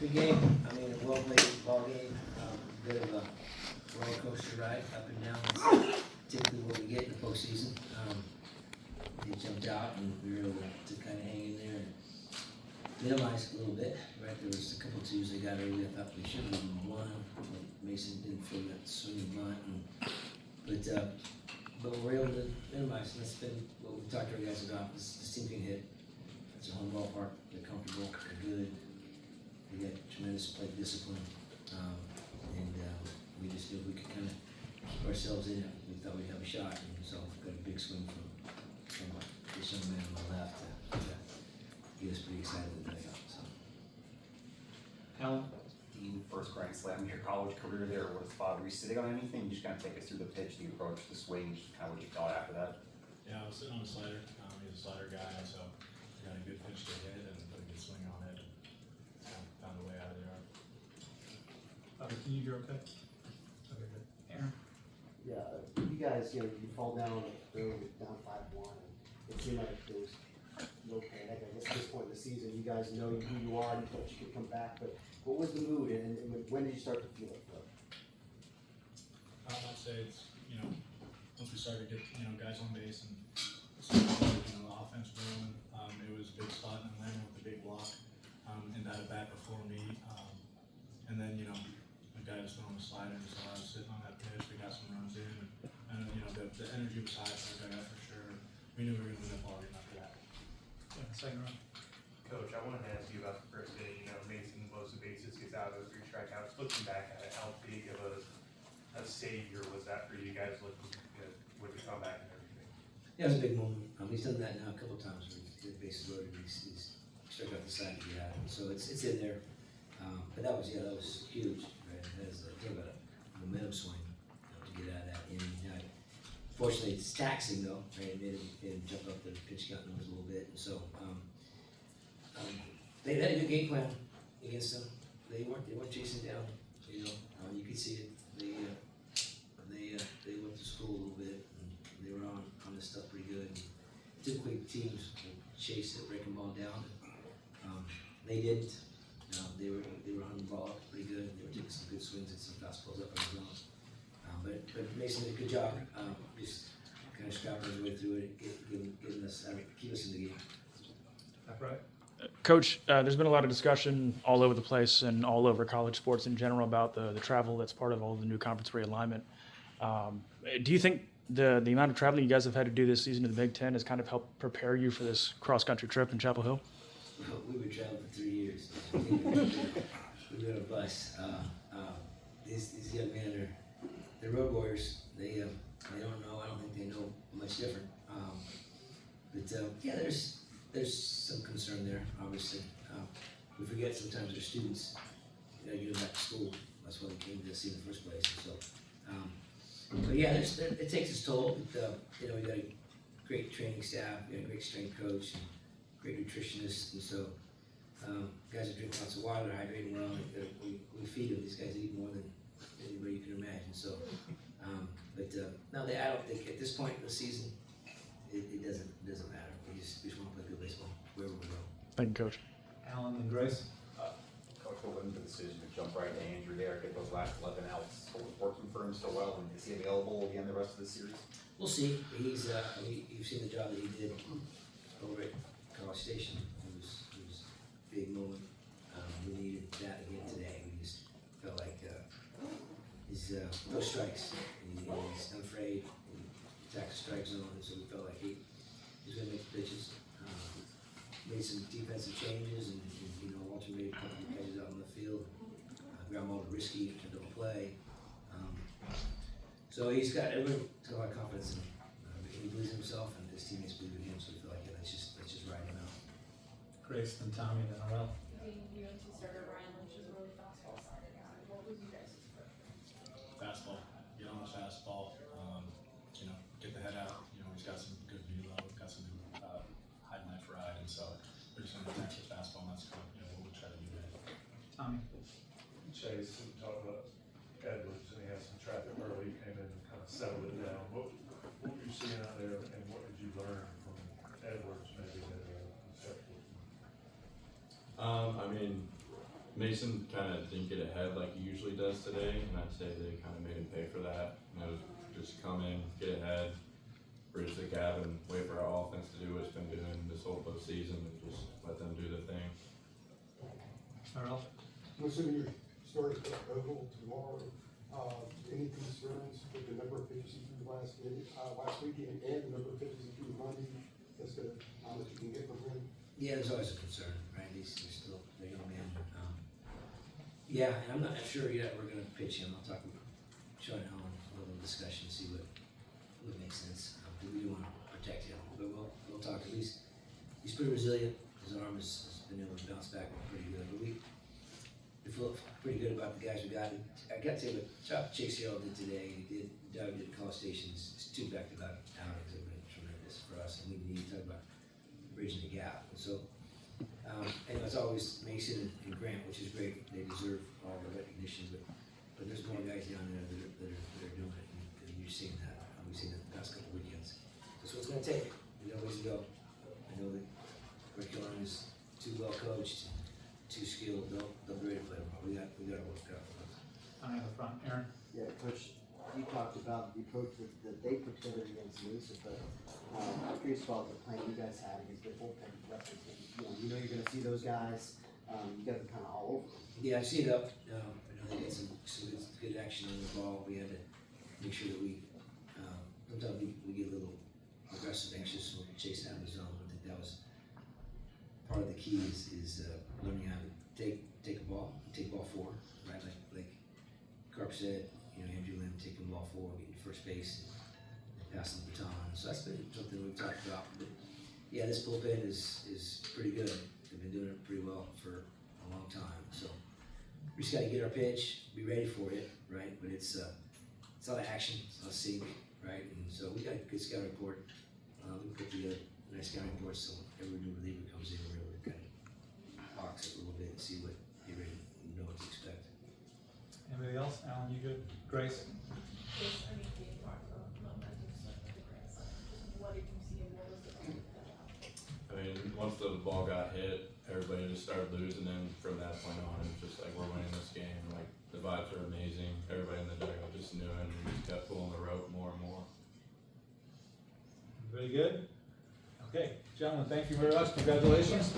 Good game. I mean, a well-played ball game. Bit of a roller coaster ride, up and down. That's typically what we get in the postseason. They jumped out, and we were able to kind of hang in there and minimize a little bit. Right, there was a couple of twos they got early. I thought we should have won. Mason didn't feel that swinging bunt, but we're able to minimize. And that's been what we talked to our guys about. This team can hit. It's a home ballpark. They're comfortable. They're good. We got tremendous play discipline, and we just knew we could kind of keep ourselves in it. We thought we'd have a shot, and so we got a big swing from this young man on the left to get us pretty excited to play out. So, Alan, Dean, first grand slam in your college career there. What a spot. Were you sitting on anything? You just kind of take us through the pitch, the approach, the swing, just kind of what you thought after that. Yeah, I was sitting on the slider. He's a slider guy, and so I got a good pitch to hit and put a good swing on it. And found a way out of the yard. Can you hear okay? Okay, good. Aaron? Yeah, you guys, you fall down early, down 5-1. It seemed like there was no panic. I guess at this point in the season, you guys know who you are and thought you could come back. But what was the mood, and when did you start to feel it? I'd say it's, once we started to get, guys on base and started, the offense rolling, it was a big spot and landing with a big block, and that at bat before me. And then, the guy was throwing the slider, and so I was sitting on that pitch. We got some runs in, and the energy was high for the guy for sure. We knew we were going to win the ball game after that. Yeah, second round. Coach, I wanted to ask you about the first day. Mason blows the bases, gets out of 3 strikeouts. Looking back at it, how big of a savior was that for you guys? Looking with the comeback and everything. yeah, it was a big moment. He's done that now a couple of times where the bases loaded. He's struck out the side to get out of it. So it's in there. But that was huge. Right? That was about a momentum swing to get out of that inning. Fortunately, it's taxing though. Right? It made him jump up the pitch count numbers a little bit, and so they had a good game plan against them. They weren't chasing down. You could see it. They went to school a little bit, and they were on this stuff pretty good. And typically, teams will chase it, break the ball down. They didn't. They were on the ball pretty good. They were taking some good swings and some fastballs up in the zone. But Mason did a good job. Just kind of scrapping his way through it, getting us, keep us in the game. That's right. Coach, there's been a lot of discussion all over the place and all over college sports in general about the travel that's part of all the new conference realignment. Do you think the amount of traveling you guys have had to do this season in the Big Ten has kind of helped prepare you for this cross-country trip in Chapel Hill? We've been traveling for 3 years. We've been on a bus. These young men they're road warriors. They don't know. I don't think they know much different. Yeah, there's some concern there. Obviously, we forget sometimes they're students. Get them back to school. That's why they came to see in the first place. And so, but yeah, it takes its toll. We got a great training staff. We got a great strength coach. And great nutritionists, and so guys are drinking lots of water, they're hydrating well. We feed them. These guys eat more than anybody you can imagine. So, no, I don't think at this point in the season it doesn't matter. We just want to play good baseball wherever we go. Thank you, Coach. Alan and Grace. Coach, what went into the decision to jump right to Andrew there, get those last 11 outs? What was working for him so well, and is he available again the rest of the series? We'll see. He's you've seen the job that he did over at College Station. It was a big moment. We needed that again today. We just felt like he's no strikes. He's unafraid. He attacks the strike zone, and so we felt like he was going to make the pitches. Made some defensive changes, and Walter made a couple of catches out on the field. Ground ball risky to don't play. So he's got everyone got a lot of confidence in him. He believes in himself, and his teammates believe in him. So we feel like let's just ride him out. Grace, then Tommy, then Herrell. UNC starter Ryan Lynch is a really fastball starter guy. What was you guys' approach? Fastball. Get on the fastball. Get the head out. He's got some good velo. Got some good high and left ride, and so we're just going to attack the fastball, and that's what we'll try to do there. Tommy. Chase, we talked about Edwards, and he had some traffic early. He came in and kind of settled it down. What were you seeing out there, and what did you learn from Edwards maybe that I mean, Mason kind of didn't get ahead like he usually does today, and I'd say they kind of made him pay for that. You know, just come in, get ahead, bridge the gap, and wait for our offense to do what it's been doing this whole postseason, and just let them do their thing. Herrell? I'm assuming you're starting at Oval tomorrow. Any concerns with the number of pitches you threw last weekend and the number of pitches you threw Monday as to how much you can get from him? Yeah, there's always a concern, right? They're still, they're young man. Yeah, and I'm not sure yet we're gonna pitch him. I'll talk with Sean and Alan, a little discussion, see what makes sense. We do wanna protect him, but we'll talk. At least he's pretty resilient. His arm has been able to bounce back pretty good. But we feel pretty good about the guys we got. I got to tell you what Chase Herrell did today. Doug did College Station's 2 back-to-back outings have been tremendous for us, and we need to talk about bridging the gap. And so, and it's always Mason and Grant, which is great. They deserve all the recognition, but there's more guys down there that are doing it, and you're seeing that. We've seen it the past couple weekends. That's what it's going to take. We got ways to go. I know that curriculum is too well coached, too skilled. They'll be ready to play tomorrow. We got to work out. On the front, Aaron? Yeah, Coach, you talked about the approach that they put together against Mesa, but I'm curious about the plan you guys had against the bullpen weapons. You know you're gonna see those guys, you got them kind of all over them. Yeah, I see it up. I know they got some good action on the ball. We had to make sure that we, sometimes we get a little aggressive, anxious when we're chasing out of the zone. I think that was part of the key is learning how to take a ball, take ball forward, right? Like Carp said, Andrew Lynn taking the ball forward, getting to first base, and passing the baton. So that's been something we've talked about. But yeah, this bullpen is pretty good. They've been doing it pretty well for a long time. So we just got to get our pitch, be ready for it, right? But it's a lot of action, it's a lot of sync, right? And so we got a good scouting report. We put together a nice scouting report, so every new reliever comes in, we're able to kind of box it a little bit and see what you're ready to know what to expect. Anybody else? Alan, you good? Grace? Yes, I mean, we talked about momentum stuff with the grandson. Just what did you see and what was the I mean, once the ball got hit, everybody just started losing, and from that point on, it's just like we're winning this game. Like the vibes are amazing. Everybody in the dugout just knew it, and we just kept pulling the rope more and more. Very good. Okay, gentlemen, thank you very much. Congratulations.